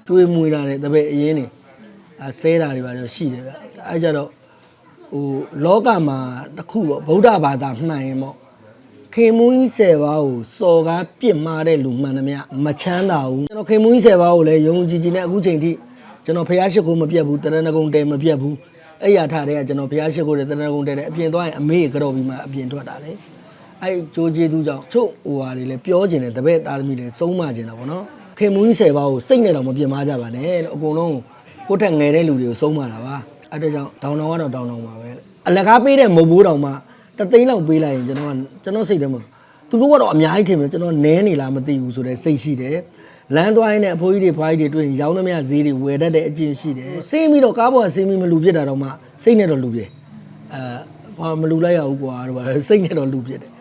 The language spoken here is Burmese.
တွေးမွေးလာတဲ့တပည့်အရင်နေဆဲတာတွေပါတော့ရှိတယ်ဗျအဲကြတော့ဟိုလောကမှာတစ်ခုပေါ့ဗုဒ္ဓဘာသာမှန်ရင်ပေါ့ခေမူကြီး10ပါးကိုစော်ကားပြစ်မှားတဲ့လူမှန်သမျှမချမ်းသာဘူးကျွန်တော်ခေမူကြီး10ပါးကိုလည်းယုံကြည်ကြည်နဲ့အခုချိန်ထိကျွန်တော်ဖျားရှိခိုးမပြတ်ဘူးတရဏဂုံတဲမပြတ်ဘူးအဲ့ရထားတဲ့ကကျွန်တော်ဖျားရှိခိုးတဲ့တရဏဂုံတဲတဲ့အပြင်သွားရင်အမေကတော့ပြီးမှအပြင်ထွက်တာလေအဲ့ကြိုးကျေးသူကြောင့်ချုပ်ဟိုဟာတွေလည်းပြောကျင်တယ်တပည့်သားသမီးတွေစုံးမကျင်တာပေါ့နော်ခေမူကြီး10ပါးကိုစိတ်နဲ့တော့မပြစ်မှားကြပါနဲ့လို့အကုန်လုံးကိုယ့်ထက်ငယ်တဲ့လူတွေကိုစုံးမတာပါအဲ့ဒါကြောင့်ဒေါင်တောင်ကတော့ဒေါင်တောင်ပါပဲအလကားပေးတဲ့မုတ်ဘိုးတောင်မှတသိန်းလောက်ပေးလိုက်ရင်ကျွန်တော်စိတ်ထဲမှာသူတို့ကတော့အများကြီးထင်တယ်ကျွန်တော်နဲနေလားမသိဘူးဆိုတဲ့စိတ်ရှိတယ်လမ်းသွားရင်းနဲ့အဖိုးကြီးတွေဖွားကြီးတွေတွေ့ရင်ရောင်းသမျှဈေးတွေဝယ်တတ်တဲ့အကျင့်ရှိတယ်ဆေးပြီးတော့ကားပေါ်ကဆေးပြီးမလူဖြစ်တာတော့မှစိတ်နဲ့တော့လူပြဲဘာမလူလိုက်ရဘူးကွာတော့စိတ်နဲ့တော့လူဖြစ်တယ်